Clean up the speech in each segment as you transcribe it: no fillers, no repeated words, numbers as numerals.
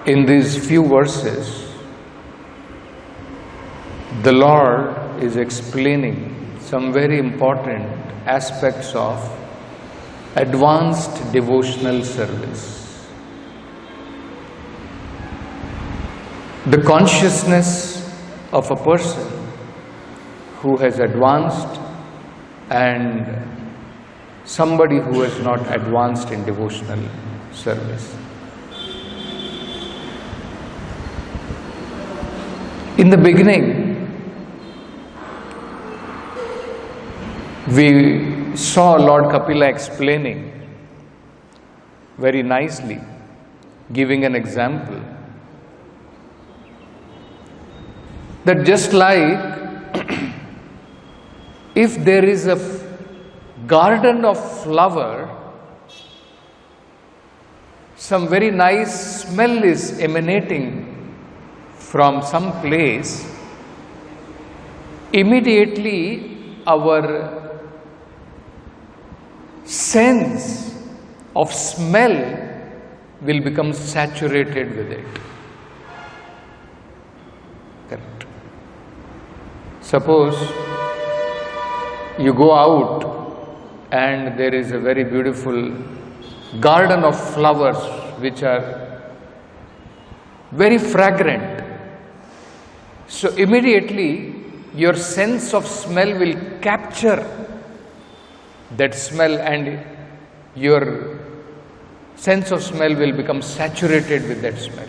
In these few verses, the Lord is explaining some very important aspects of advanced devotional service. The consciousness of a person who has advanced and somebody who has not advanced in devotional service. In the beginning, we saw Lord Kapila explaining very nicely, giving an example, that just like if there is a garden of flower, some very nice smell is emanating from some place, immediately our sense of smell will become saturated with it. Correct. Suppose you go out and there is a very beautiful garden of flowers which are very fragrant. So immediately your sense of smell will capture that smell and your sense of smell will become saturated with that smell.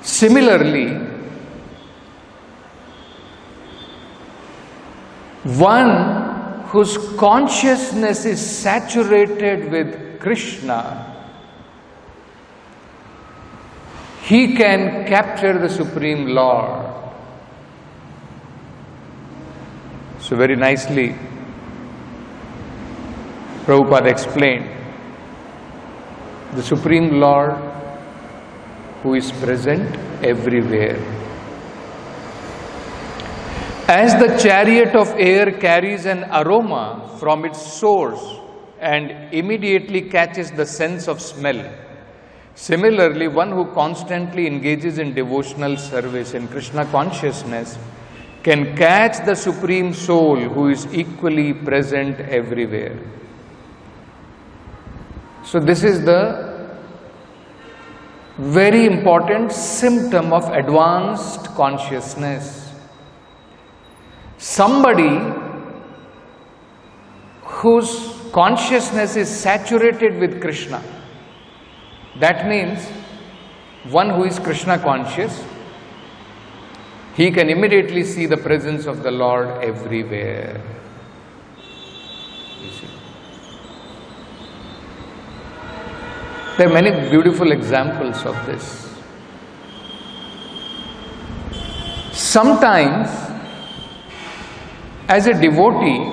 Similarly, one whose consciousness is saturated with Krishna, he can capture the Supreme Lord. So very nicely, Prabhupada explained, the Supreme Lord who is present everywhere. As the chariot of air carries an aroma from its source and immediately catches the sense of smell, similarly, one who constantly engages in devotional service in Krishna consciousness can catch the Supreme Soul who is equally present everywhere. So this is the very important symptom of advanced consciousness. Somebody whose consciousness is saturated with Krishna, that means one who is Krishna conscious, he can immediately see the presence of the Lord everywhere. You see. There are many beautiful examples of this. Sometimes, as a devotee,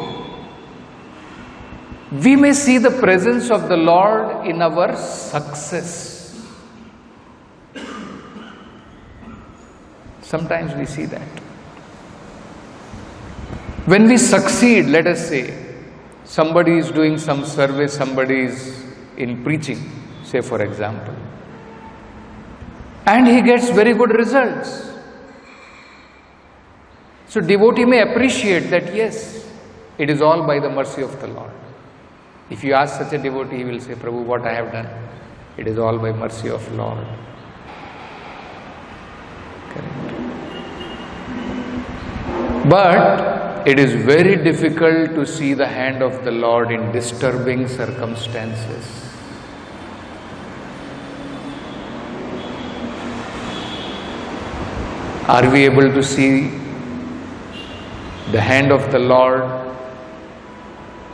we may see the presence of the Lord in our success. Sometimes we see that. When we succeed, let us say, somebody is doing some service, somebody is in preaching, say for example, and he gets very good results. So devotee may appreciate that, yes, it is all by the mercy of the Lord. If you ask such a devotee, he will say, Prabhu, what I have done, it is all by mercy of Lord. Correct. But it is very difficult to see the hand of the Lord in disturbing circumstances. Are we able to see the hand of the Lord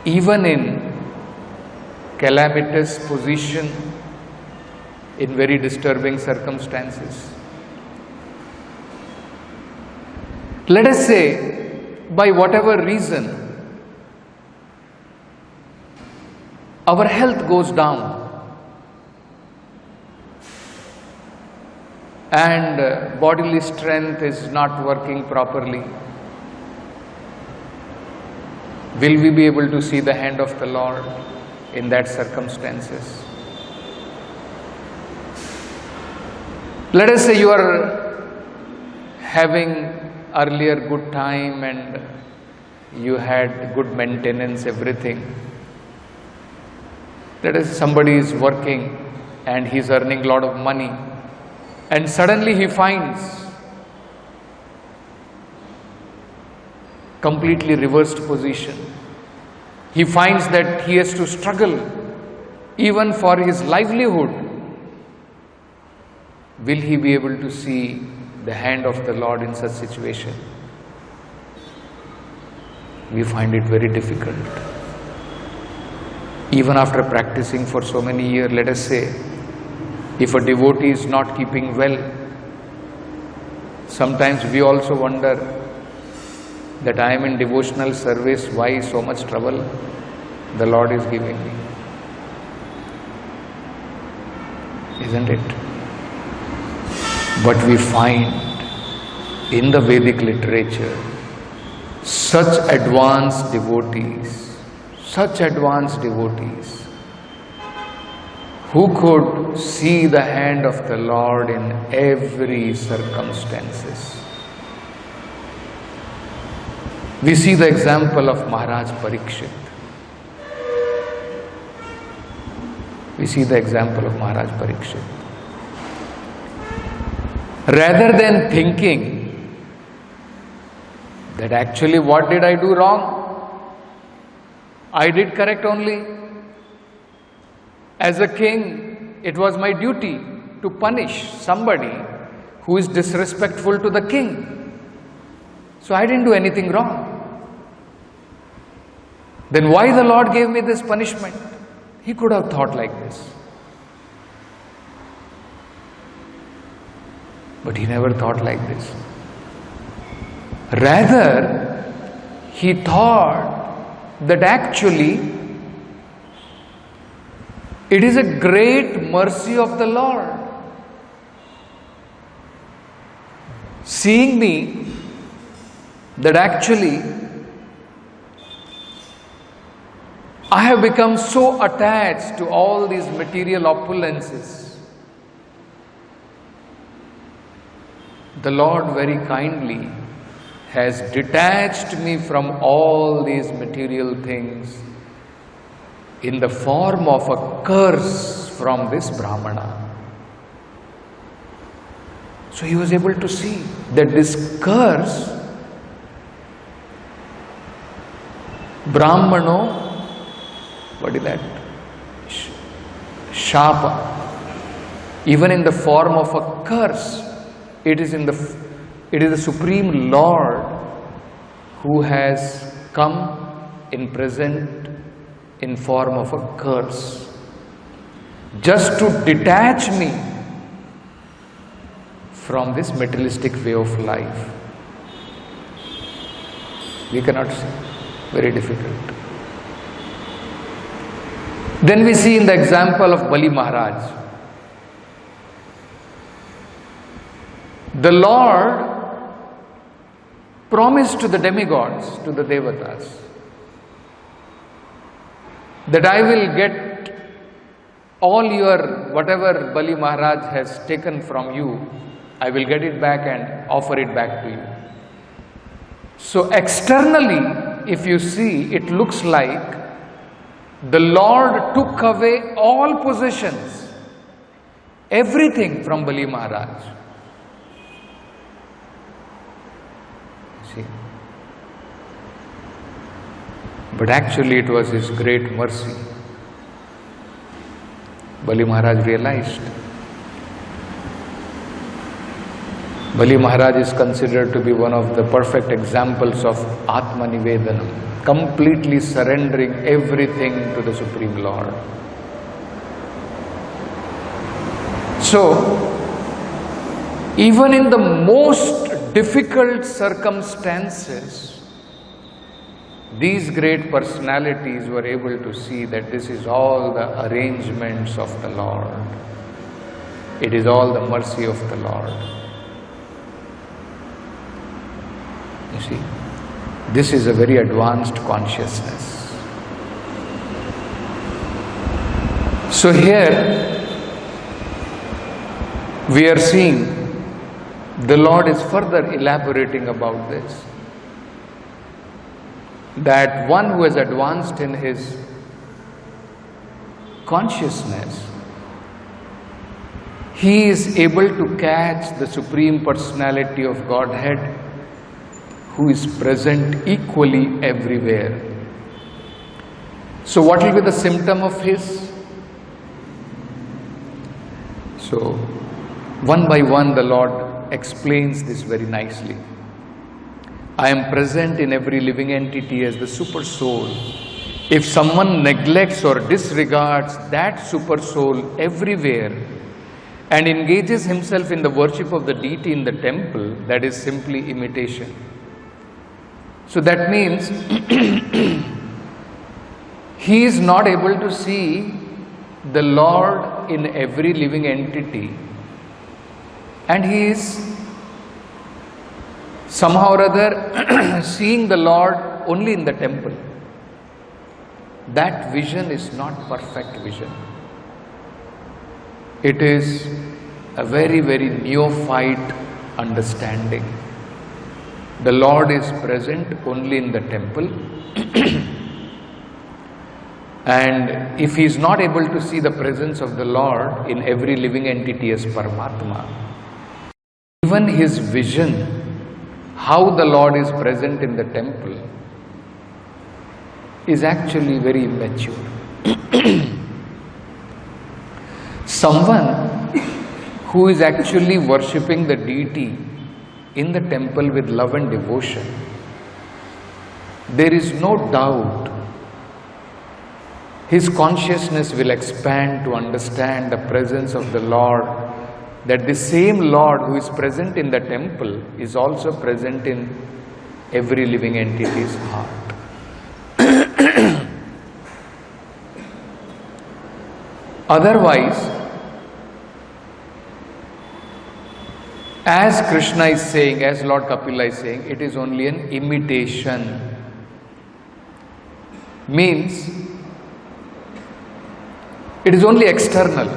even in calamitous position, in very disturbing circumstances? Let us say, by whatever reason, our health goes down and bodily strength is not working properly. Will we be able to see the hand of the Lord in that circumstances? Let us say you are having earlier good time and you had good maintenance, everything. Let us say somebody is working and he is earning a lot of money, and suddenly he finds completely reversed position. He finds that he has to struggle even for his livelihood. Will he be able to see the hand of the Lord in such situation? We find it very difficult. Even after practicing for so many years, let us say, if a devotee is not keeping well, sometimes we also wonder that I am in devotional service, why so much trouble the Lord is giving me? Isn't it? But we find in the Vedic literature such advanced devotees who could see the hand of the Lord in every circumstances. We see the example of Maharaj Parikshit. Rather than thinking that actually what did I do wrong? I did correct only. As a king, it was my duty to punish somebody who is disrespectful to the king. So I didn't do anything wrong. Then why the Lord gave me this punishment? He could have thought like this. But he never thought like this. Rather, he thought that actually it is a great mercy of the Lord, seeing me, that actually I have become so attached to all these material opulences. The Lord very kindly has detached me from all these material things in the form of a curse from this Brahmana. So he was able to see that this curse, Brahmano, what is that? Shapa, even in the form of a curse, it is the Supreme Lord who has come in present in form of a curse, just to detach me from this materialistic way of life. We cannot see. Very difficult. Then we see in the example of Bali Maharaj, the Lord promised to the demigods, to the devatas, that I will get all your, whatever Bali Maharaj has taken from you, I will get it back and offer it back to you. So externally, if you see, it looks like the Lord took away all possessions, everything from Bali Maharaj. See? But actually it was His great mercy. Bali Maharaj realized. Bali Maharaj is considered to be one of the perfect examples of Atma Nivedanam, completely surrendering everything to the Supreme Lord. So, even in the most difficult circumstances, these great personalities were able to see that this is all the arrangements of the Lord. It is all the mercy of the Lord. You see, this is a very advanced consciousness. So here We are seeing the Lord is further elaborating about this. That one who has advanced in his consciousness, he is able to catch the Supreme Personality of Godhead who is present equally everywhere. So what will be the symptom of his? So one by one the Lord explains this very nicely. I am present in every living entity as the super soul. If someone neglects or disregards that super soul everywhere and engages himself in the worship of the deity in the temple, that is simply imitation. So that means he is not able to see the Lord in every living entity, and he is somehow or other seeing the Lord only in the temple. That vision is not perfect vision. It is a very, very neophyte understanding. The Lord is present only in the temple. And if he is not able to see the presence of the Lord in every living entity as Paramatma, even his vision, how the Lord is present in the temple, is actually very immature. Someone who is actually worshipping the deity in the temple with love and devotion, there is no doubt his consciousness will expand to understand the presence of the Lord, that the same Lord who is present in the temple is also present in every living entity's heart. Otherwise, as Krishna is saying, as Lord Kapila is saying, it is only an imitation. Means, it is only external.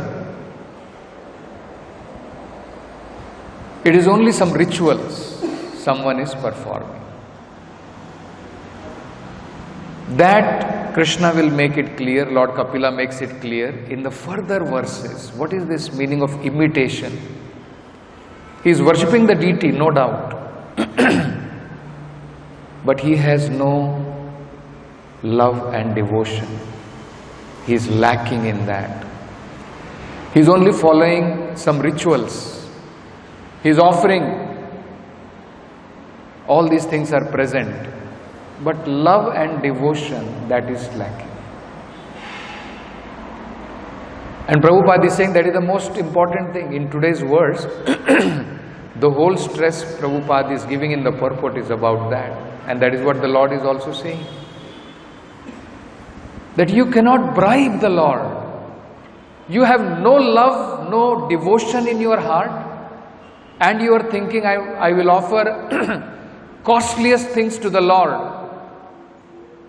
It is only some rituals someone is performing. That Krishna will make it clear, Lord Kapila makes it clear in the further verses. What is this meaning of imitation? He is worshipping the deity, no doubt. But he has no love and devotion. He is lacking in that. He is only following some rituals. He is offering. All these things are present. But love and devotion, that is lacking. And Prabhupada is saying that is the most important thing in today's verse. The whole stress Prabhupada is giving in the purport is about that. And that is what the Lord is also saying. That you cannot bribe the Lord. You have no love, no devotion in your heart, and you are thinking, I will offer costliest things to the Lord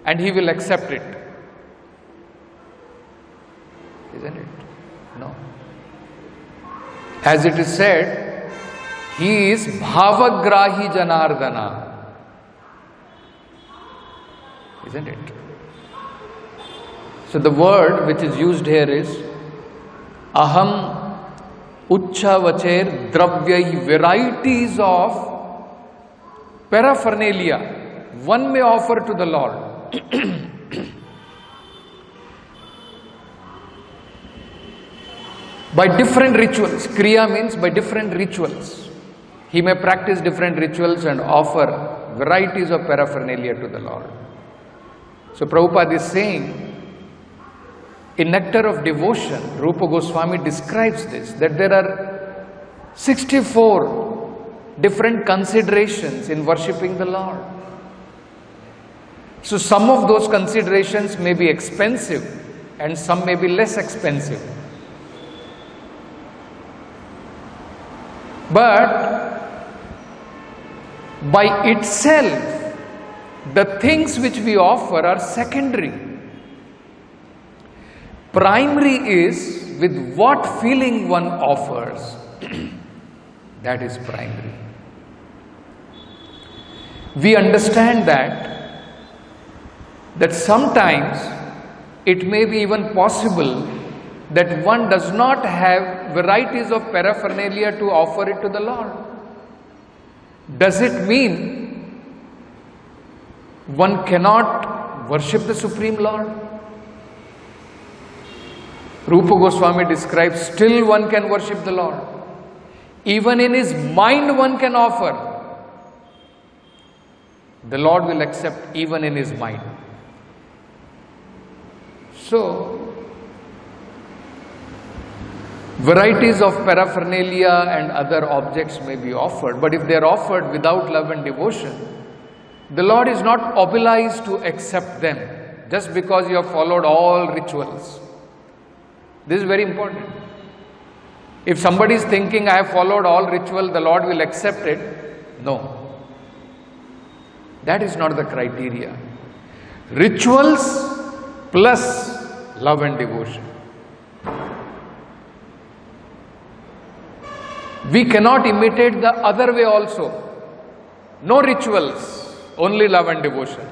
and He will accept it. Isn't it? No. As it is said, He is Bhavagrahi Janardana. Isn't it? So the word which is used here is Aham Ucha Vacher Dravyai, varieties of paraphernalia one may offer to the Lord. By different rituals. Kriya means by different rituals. He may practice different rituals and offer varieties of paraphernalia to the Lord. So Prabhupada is saying, in Nectar of Devotion, Rupa Goswami describes this, that there are 64 different considerations in worshipping the Lord. So some of those considerations may be expensive and some may be less expensive. But by itself, the things which we offer are secondary. Primary is with what feeling one offers. That is primary. We understand that sometimes it may be even possible that one does not have varieties of paraphernalia to offer it to the Lord. Does it mean one cannot worship the Supreme Lord? Rupa Goswami describes, still one can worship the Lord. Even in his mind one can offer. The Lord will accept even in his mind. So, varieties of paraphernalia and other objects may be offered, but if they are offered without love and devotion, the Lord is not obliged to accept them just because you have followed all rituals. This is very important. If somebody is thinking, I have followed all ritual, the Lord will accept it. No. That is not the criteria. Rituals plus love and devotion. We cannot imitate the other way also. No rituals, only love and devotion.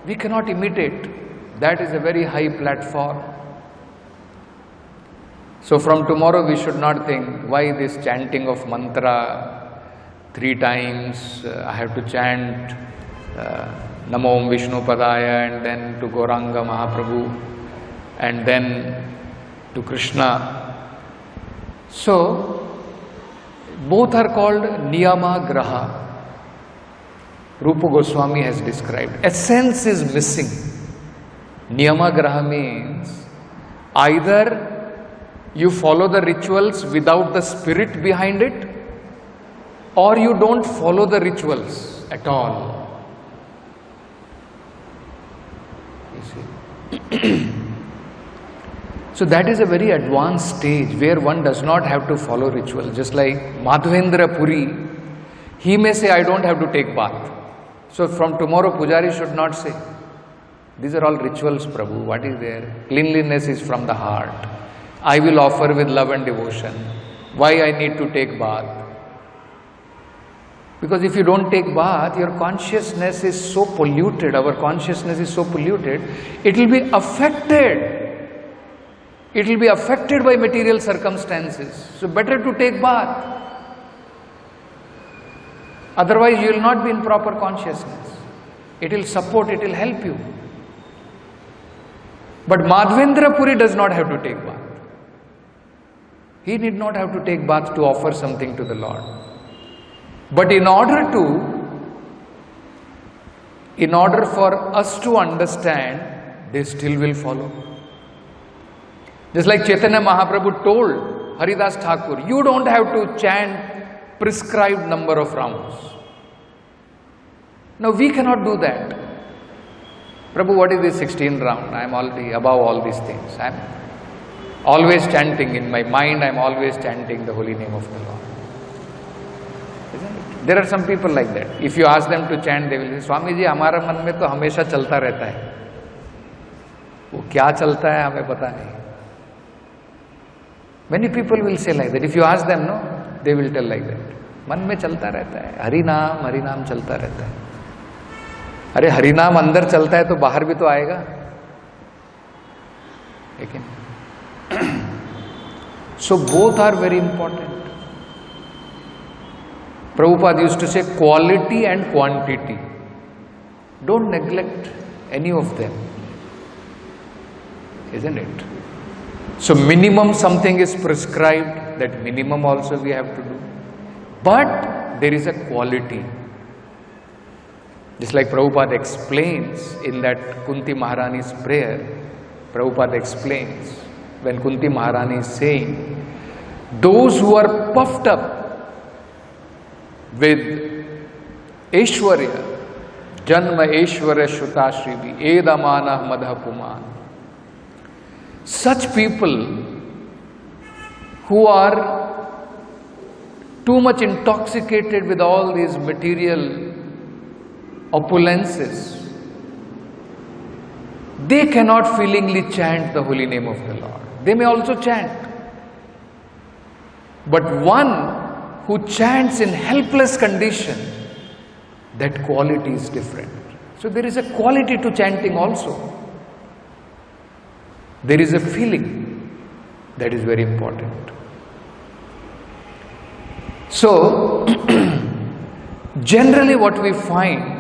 We cannot imitate. That is a very high platform. So from tomorrow we should not think, why this chanting of mantra 3 times, I have to chant Namo Om Vishnu Padaya and then to Gauranga Mahaprabhu and then to Krishna. So, both are called Niyamagraha. Rupa Goswami has described. Essence is missing. Niyamagraha means either you follow the rituals without the spirit behind it, or you don't follow the rituals at all. You see. So that is a very advanced stage where one does not have to follow ritual. Just like Madhavendra Puri, he may say, I don't have to take bath. So from tomorrow Pujari should not say, these are all rituals, Prabhu, what is there? Cleanliness is from the heart. I will offer with love and devotion. Why I need to take bath? Because if you don't take bath, your consciousness is so polluted, our consciousness is so polluted, it will be affected. It will be affected by material circumstances. So better to take bath. Otherwise you will not be in proper consciousness. It will support, it will help you. But Madhavendra Puri does not have to take bath. He need not have to take bath to offer something to the Lord. But in order for us to understand, they still will follow. Just like Chaitanya Mahaprabhu told Haridas Thakur, you don't have to chant prescribed number of rounds. Now we cannot do that. Prabhu, what is this 16 round? I am already above all these things. I am always chanting in my mind, I am always chanting the holy name of the Lord. Isn't it? There are some people like that. If you ask them to chant, they will say, Swami ji, हमारा मन में तो हमेशा चलता रहता है. वो क्या चलता है हमें पता नहीं. Many people will say like that. If you ask them, no, they will tell like that. मन में चलता रहता है. हरि नाम चलता रहता है. अरे हरि नाम अंदर चलता है तो बाहर भी तो आएगा. लेकिन so both are very important. Prabhupada used to say quality and quantity. Don't neglect any of them. Isn't it? So minimum something is prescribed, that minimum also we have to do. But there is a quality. Just like Prabhupada explains in that Kunti Maharani's prayer, Prabhupada explains when Kunti Maharani is saying, those who are puffed up with Aishwarya, Janma Aishwarya Shutashrivi, Edamana Madhapuman, such people who are too much intoxicated with all these material opulences, they cannot feelingly chant the holy name of the Lord. They may also chant, But one who chants in helpless condition, that quality is different. So there is a quality to chanting also. There is a feeling that is very important. So, generally what we find,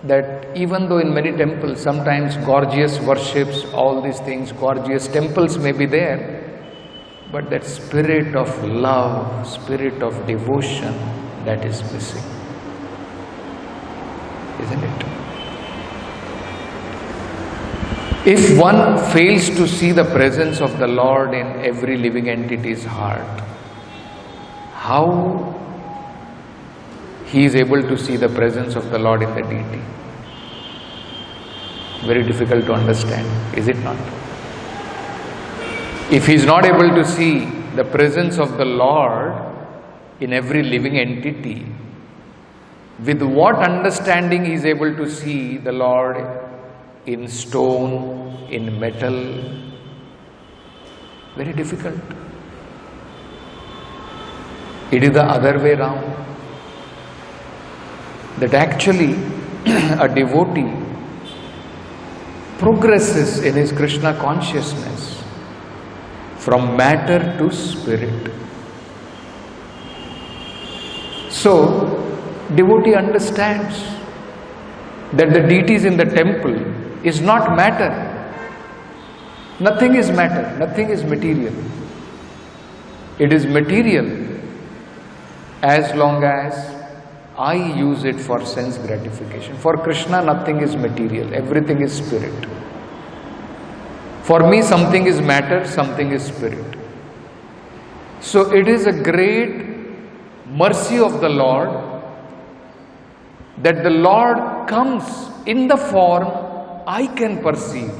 that even though in many temples sometimes gorgeous worships, all these things, gorgeous temples may be there, but that spirit of love, spirit of devotion, that is missing. Isn't it? If one fails to see the presence of the Lord in every living entity's heart, how he is able to see the presence of the Lord in the deity? Very difficult to understand, is it not? If he is not able to see the presence of the Lord in every living entity, with what understanding he is able to see the Lord in stone, in metal? Very difficult. It is the other way round. That actually a devotee progresses in his Krishna consciousness from matter to spirit. So, devotee understands that the deities in the temple is not matter. Nothing is matter, nothing is material. It is material as long as I use it for sense gratification. For Krishna, nothing is material, everything is spirit. For me, something is matter, something is spirit. So it is a great mercy of the Lord that the Lord comes in the form I can perceive.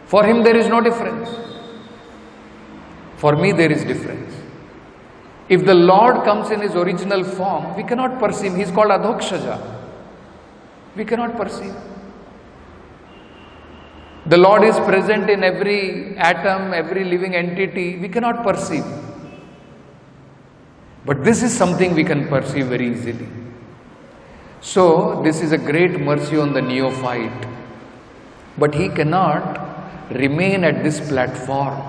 For him there is no difference. For me there is difference. If the Lord comes in his original form, we cannot perceive. He is called Adhokshaja. We cannot perceive. The Lord is present in every atom, every living entity. We cannot perceive. But this is something we can perceive very easily. So, this is a great mercy on the neophyte. But he cannot remain at this platform.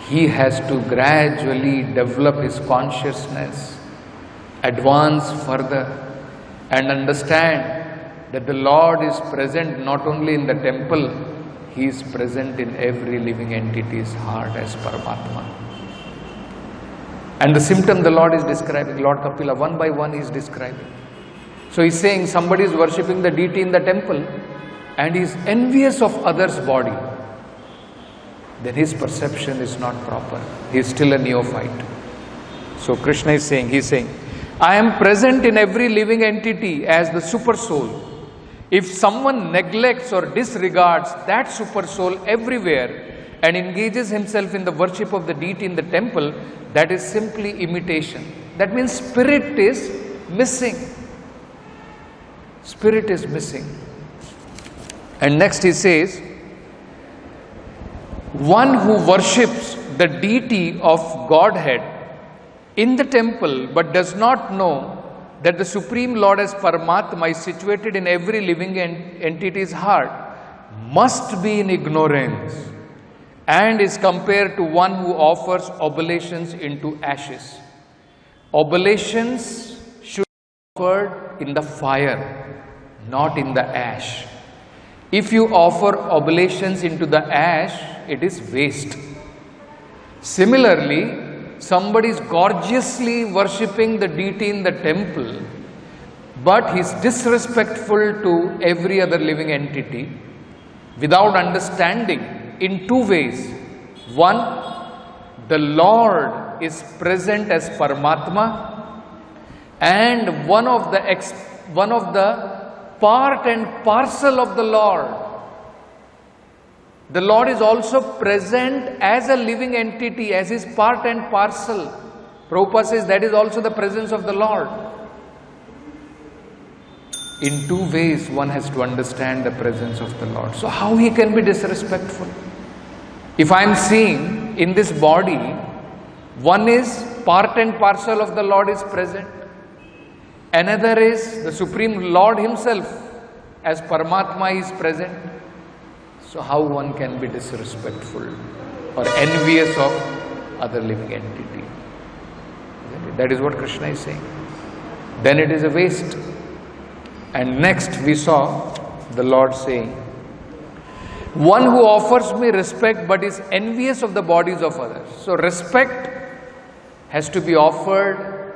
He has to gradually develop his consciousness, advance further, and understand that the Lord is present not only in the temple, he is present in every living entity's heart as Paramatma. And the symptom the Lord is describing, Lord Kapila, one by one he is describing. So he is saying somebody is worshipping the deity in the temple and he is envious of others' body. Then his perception is not proper. He is still a neophyte. So Krishna is saying, he is saying, I am present in every living entity as the super soul. If someone neglects or disregards that super soul everywhere and engages himself in the worship of the deity in the temple, that is simply imitation. That means spirit is missing. Spirit is missing. And next he says, one who worships the deity of Godhead in the temple but does not know that the Supreme Lord as Paramatma is situated in every living entity's heart must be in ignorance and is compared to one who offers oblations into ashes. Oblations should be offered in the fire, not in the ash. If you offer oblations into the ash, it is waste. Similarly, somebody is gorgeously worshipping the deity in the temple, but he is disrespectful to every other living entity without understanding in two ways. One, the Lord is present as Paramatma, and one of the part and parcel of the Lord. The Lord is also present as a living entity, as his part and parcel. Prabhupada says that is also the presence of the Lord. In two ways one has to understand the presence of the Lord. So how he can be disrespectful? If I am seeing in this body, one is part and parcel of the Lord is present. Another is the Supreme Lord Himself as Paramatma is present. So how one can be disrespectful or envious of other living entity? That is what Krishna is saying. Then it is a waste. And next we saw the Lord saying, one who offers me respect but is envious of the bodies of others. So respect has to be offered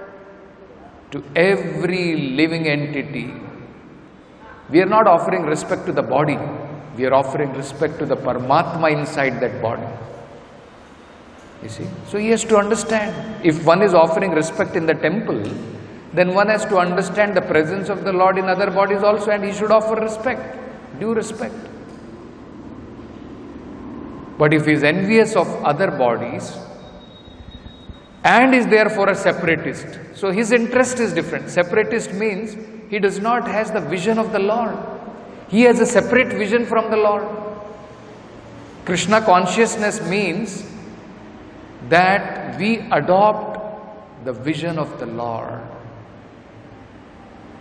to every living entity. We are not offering respect to the body. We are offering respect to the Paramatma inside that body. You see? So he has to understand. If one is offering respect in the temple, then one has to understand the presence of the Lord in other bodies also, and he should offer respect, due respect. But if he is envious of other bodies and is therefore a separatist, so his interest is different. Separatist means he does not have the vision of the Lord. He has a separate vision from the Lord. Krishna consciousness means that we adopt the vision of the Lord.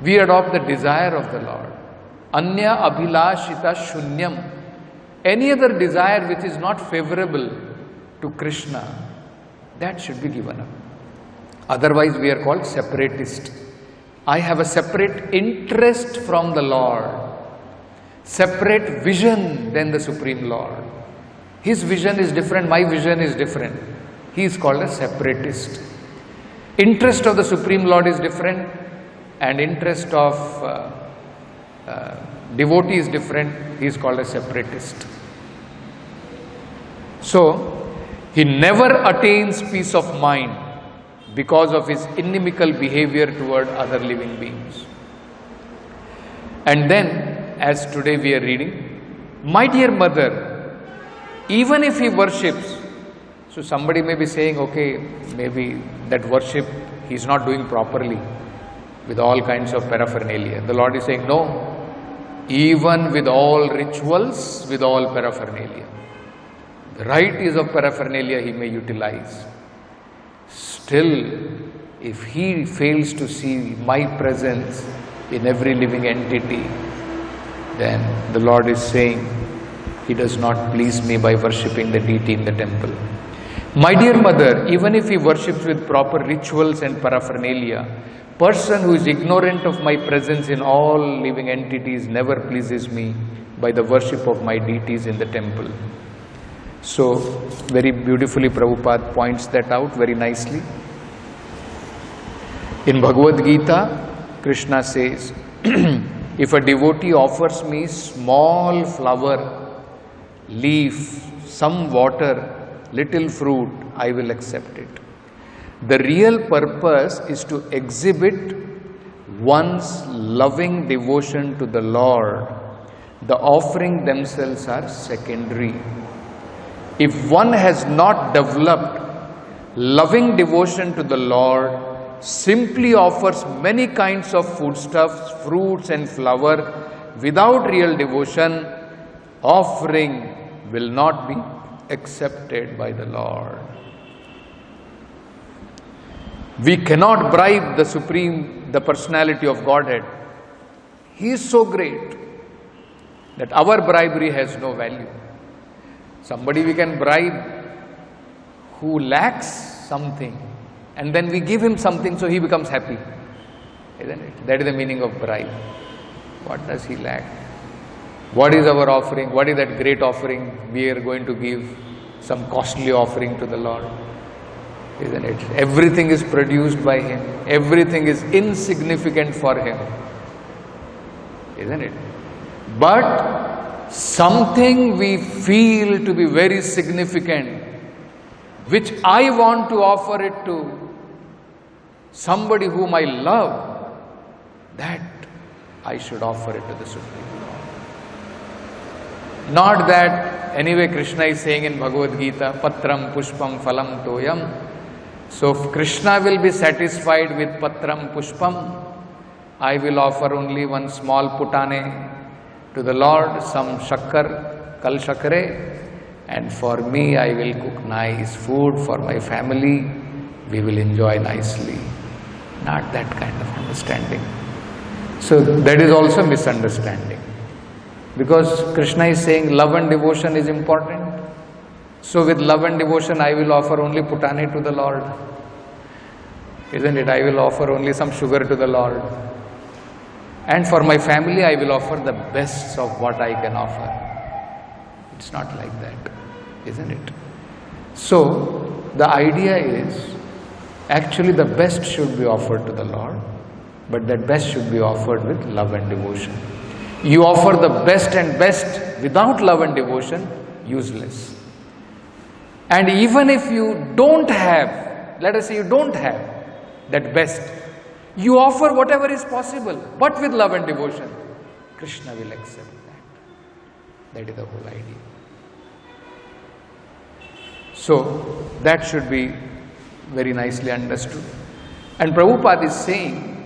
We adopt the desire of the Lord. Anya abhilashita shunyam. Any other desire which is not favorable to Krishna, that should be given up. Otherwise we are called separatist. I have a separate interest from the Lord, separate vision than the Supreme Lord. His vision is different, my vision is different. He is called a separatist. Interest of the Supreme Lord is different, and interest of devotee is different. He is called a separatist. So, he never attains peace of mind because of his inimical behavior toward other living beings. And then, as today we are reading, my dear mother, even if he worships, so somebody may be saying, okay, maybe that worship he is not doing properly with all kinds of paraphernalia. The Lord is saying, no, even with all rituals, with all paraphernalia, the varieties of paraphernalia he may utilize. Still, if he fails to see my presence in every living entity, then the Lord is saying, he does not please me by worshipping the deity in the temple. My dear mother, even if he worships with proper rituals and paraphernalia, person who is ignorant of my presence in all living entities never pleases me by the worship of my deities in the temple. So, very beautifully Prabhupada points that out very nicely. In Bhagavad Gita, Krishna says, if a devotee offers me small flower, leaf, some water, little fruit, I will accept it. The real purpose is to exhibit one's loving devotion to the Lord. The offering themselves are secondary. If one has not developed loving devotion to the Lord, simply offers many kinds of foodstuffs, fruits and flower without real devotion, offering will not be accepted by the Lord. We cannot bribe the Supreme, the personality of Godhead. He is so great that our bribery has no value. Somebody we can bribe who lacks something, and then we give him something so he becomes happy. Isn't it? That is the meaning of bribe. What does he lack? What is our offering? What is that great offering we are going to give? Some costly offering to the Lord. Isn't it? Everything is produced by Him. Everything is insignificant for Him. Isn't it? But something we feel to be very significant, which I want to offer it to somebody whom I love, that I should offer it to the Supreme Lord. Not that, anyway Krishna is saying in Bhagavad Gita, Patram Pushpam Phalam Toyam. So if Krishna will be satisfied with Patram Pushpam, I will offer only one small putane to the Lord, some shakkar, kal shakkare, and for me I will cook nice food for my family, we will enjoy nicely. Not that kind of understanding. So that is also misunderstanding. Because Krishna is saying love and devotion is important. So with love and devotion I will offer only putane to the Lord. Isn't it? I will offer only some sugar to the Lord. And for my family I will offer the best of what I can offer. It's not like that, isn't it? So the idea is, actually the best should be offered to the Lord, but that best should be offered with love and devotion. You offer the best and best without love and devotion, useless. And even if you don't have, let us say you don't have that best, you offer whatever is possible, but with love and devotion, Krishna will accept that. That is the whole idea. So that should be very nicely understood. And Prabhupada is saying,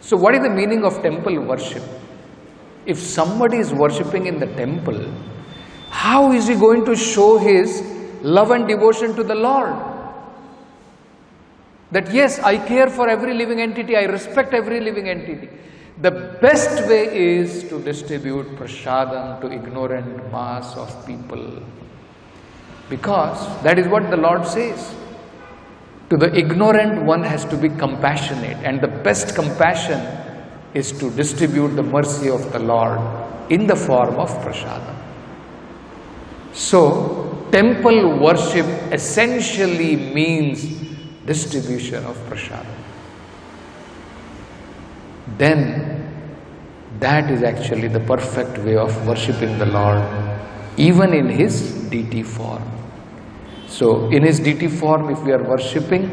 so what is the meaning of temple worship? If somebody is worshipping in the temple, how is he going to show his love and devotion to the Lord? That yes, I care for every living entity, I respect every living entity. The best way is to distribute prasadam to ignorant mass of people. Because that is what the Lord says. To the ignorant one has to be compassionate, and the best compassion is to distribute the mercy of the Lord in the form of prasadam. So, temple worship essentially means distribution of prasadam. Then, that is actually the perfect way of worshipping the Lord, even in His deity form. So, in His deity form, if we are worshipping,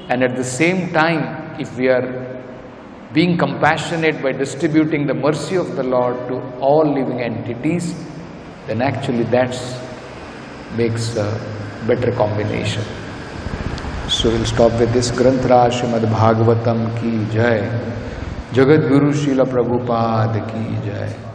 and at the same time, if we are being compassionate by distributing the mercy of the Lord to all living entities, then actually that makes a better combination. So we'll stop with this. Granthra Srimad Bhagavatam ki jai. Jagat Guru Srila Prabhupada ki jai.